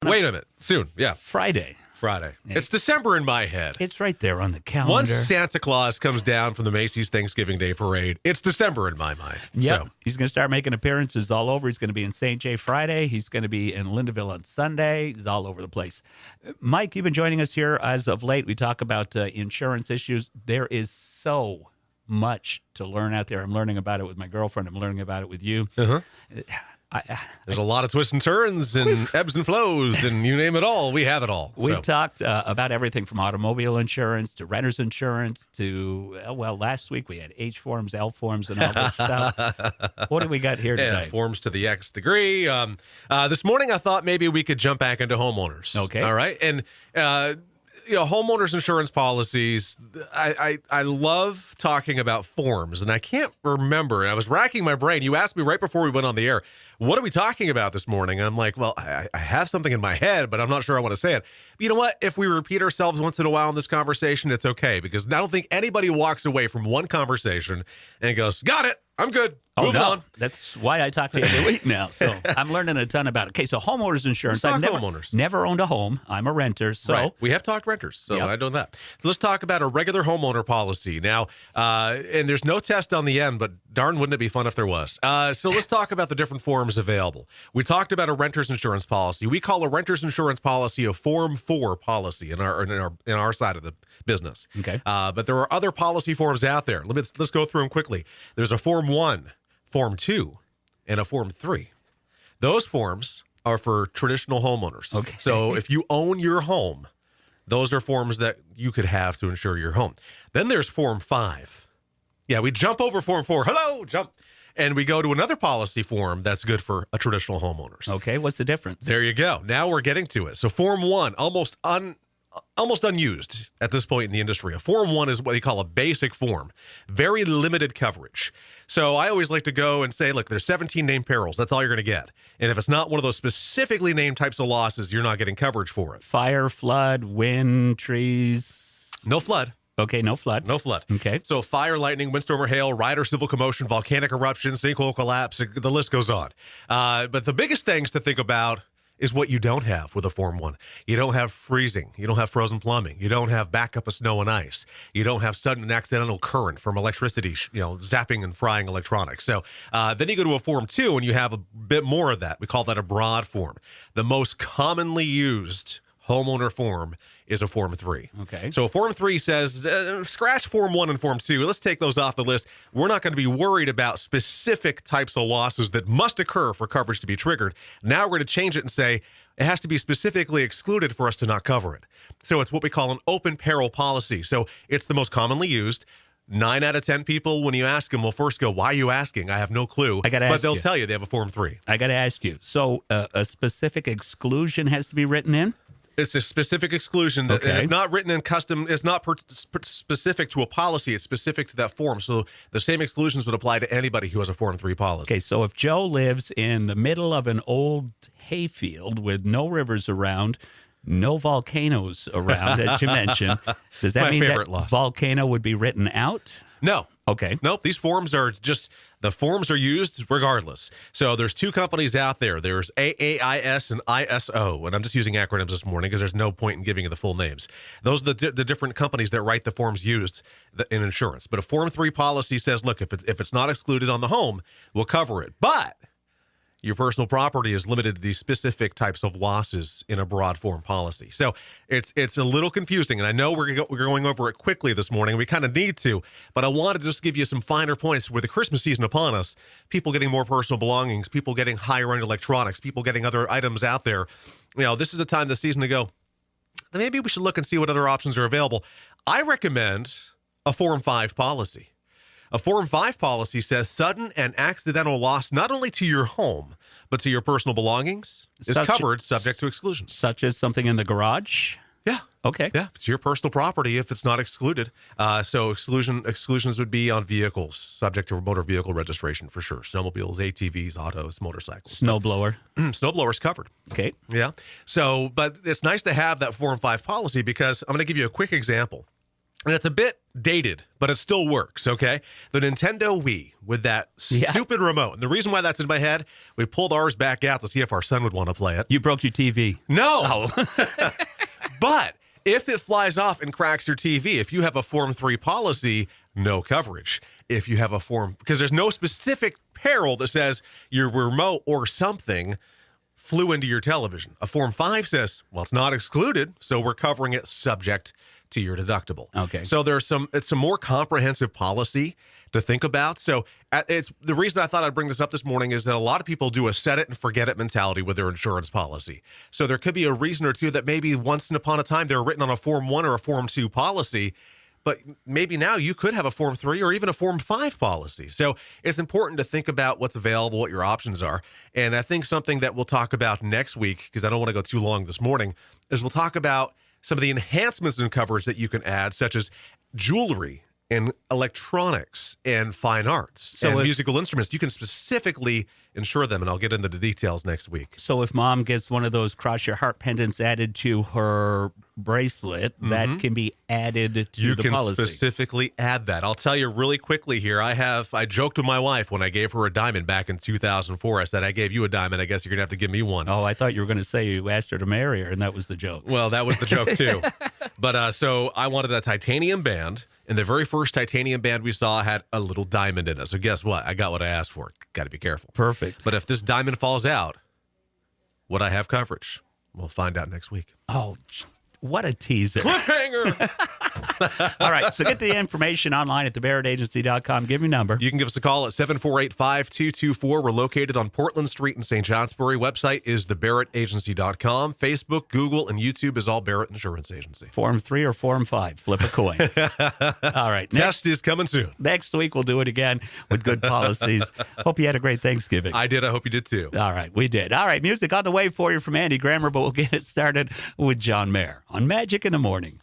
Wait a minute. Soon. Yeah. Friday. It's December in my head. It's right there on the calendar. Once Santa Claus comes down from the Macy's Thanksgiving Day Parade, it's December in my mind. Yep. So. He's going to start making appearances all over. He's going to be in St. Jay Friday. He's going to be in Lindenville on Sunday. He's all over the place. Mike, you've been joining us here as of late. We talk about insurance issues. There is so much to learn out there. I'm learning about it with my girlfriend. I'm learning about it with you. Uh-huh. There's a lot of twists and turns and ebbs and flows, and you name it all. We have it all. We've talked about everything from automobile insurance to renter's insurance to, last week we had H forms, L forms, and all this stuff. What do we got here today? Yeah, forms to the X degree. This morning I thought maybe we could jump back into homeowners. Okay. All right. And, homeowners insurance policies, I love talking about forms, and I can't remember. And I was racking my brain. You asked me right before we went on the air, what are we talking about this morning? And I'm like, well, I have something in my head, but I'm not sure I want to say it. But you know what? If we repeat ourselves once in a while in this conversation, it's okay, because I don't think anybody walks away from one conversation and goes, got it, I'm good. Moving on. That's why I talk to you every week now. So I'm learning a ton about it. Okay, so homeowners insurance. I've never owned a home. I'm a renter. So right. We have talked renters, so yep. I know that. So let's talk about a regular homeowner policy. Now, and there's no test on the end, but darn, wouldn't it be fun if there was. So let's talk about the different forms available. We talked about a renter's insurance policy. We call a renter's insurance policy a Form 4 policy in our side of the business. Okay. But there are other policy forms out there. Let's go through them quickly. There's a Form 1, Form 2, and a Form 3. Those forms are for traditional homeowners. Okay. So if you own your home, those are forms that you could have to insure your home. Then there's Form 5. Yeah, we jump over Form 4. Hello, jump. And we go to another policy form that's good for a traditional homeowners. Okay, what's the difference? There you go. Now we're getting to it. So Form 1, almost unused at this point in the industry. A Form 1 is what they call a basic form. Very limited coverage. So I always like to go and say, look, there's 17 named perils. That's all you're going to get. And if it's not one of those specifically named types of losses, you're not getting coverage for it. Fire, flood, wind, trees. No flood. Okay, no flood. No flood. Okay. So fire, lightning, windstorm or hail, riot or civil commotion, volcanic eruption, sinkhole collapse, the list goes on. But the biggest things to think about is what you don't have with a Form 1. You don't have freezing. You don't have frozen plumbing. You don't have backup of snow and ice. You don't have sudden and accidental current from electricity, zapping and frying electronics. So then you go to a Form 2 and you have a bit more of that. We call that a broad form. The most commonly used homeowner form is a Form 3. Okay. So Form 3 says, scratch Form 1 and Form 2. Let's take those off the list. We're not going to be worried about specific types of losses that must occur for coverage to be triggered. Now we're going to change it and say it has to be specifically excluded for us to not cover it. So it's what we call an open peril policy. So it's the most commonly used. 9 out of 10 people, when you ask them, will first go, why are you asking? I have no clue. But they'll tell you they have a Form 3. I got to ask you. So a specific exclusion has to be written in? It's a specific exclusion that okay. It's not written in custom. It's not specific to a policy. It's specific to that form. So the same exclusions would apply to anybody who has a Form 3 policy. Okay, so if Joe lives in the middle of an old hayfield with no rivers around, no volcanoes around, as you mentioned, does that mean that volcano would be written out? No. Okay. Nope. These forms are the forms are used regardless. So there's two companies out there. There's AAIS and ISO, and I'm just using acronyms this morning because there's no point in giving you the full names. Those are the different companies that write the forms used in insurance. But a Form 3 policy says, look, if it's not excluded on the home, we'll cover it. But your personal property is limited to these specific types of losses in a broad form policy. So it's a little confusing, and I know we're going over it quickly this morning. We kind of need to, but I want to just give you some finer points with the Christmas season upon us, people getting more personal belongings, people getting higher-end electronics, people getting other items out there. This is the time of the season to go, maybe we should look and see what other options are available. I recommend a Form 5 policy. A Form 5 policy says sudden and accidental loss not only to your home, but to your personal belongings is covered subject to exclusions. Such as something in the garage? Yeah. Okay. Yeah, it's your personal property if it's not excluded. So exclusions would be on vehicles subject to motor vehicle registration for sure. Snowmobiles, ATVs, autos, motorcycles. Snowblower. Snowblower's covered. Okay. Yeah. So, but it's nice to have that Form 5 policy because I'm going to give you a quick example. and it's a bit dated, but it still works, okay? The Nintendo Wii with that stupid remote. And the reason why that's in my head, we pulled ours back out to see if our son would want to play it. You broke your TV. No. Oh. But if it flies off and cracks your TV, if you have a Form 3 policy, no coverage. If you have a Form, because there's no specific peril that says your remote or something flew into your television. A Form 5 says, well, it's not excluded, so we're covering it subject to your deductible. Okay. So it's a more comprehensive policy to think about. So it's the reason I thought I'd bring this up this morning is that a lot of people do a set it and forget it mentality with their insurance policy. So there could be a reason or two that maybe once upon a time they were written on a Form 1 or a Form 2 policy, but maybe now you could have a Form 3 or even a Form 5 policy. So it's important to think about what's available, what your options are. And I think something that we'll talk about next week, because I don't want to go too long this morning, is we'll talk about some of the enhancements in coverage that you can add, such as jewelry and electronics and fine arts and musical instruments. You can specifically insure them, and I'll get into the details next week. So if mom gets one of those cross your heart pendants added to her bracelet, that can be added to the policy. You can specifically add that. I'll tell you really quickly here. I joked with my wife when I gave her a diamond back in 2004. I said, I gave you a diamond. I guess you're going to have to give me one. Oh, I thought you were going to say you asked her to marry her, and that was the joke. Well, that was the joke, too. But so I wanted a titanium band, and the very first titanium band we saw had a little diamond in it. So guess what? I got what I asked for. Got to be careful. Perfect. But if this diamond falls out, would I have coverage? We'll find out next week. Oh, what a teaser. Cliffhanger. All right, so get the information online at thebarrettagency.com. Give me a number. You can give us a call at 748-5224. We're located on Portland Street in St. Johnsbury. Website is thebarrettagency.com. Facebook, Google, and YouTube is all Barrett Insurance Agency. Form 3 or Form 5. Flip a coin. All right. Test is coming soon. Next week, we'll do it again with good policies. Hope you had a great Thanksgiving. I did. I hope you did, too. All right, we did. All right, music on the way for you from Andy Grammer, but we'll get it started with John Mayer on Magic in the Morning.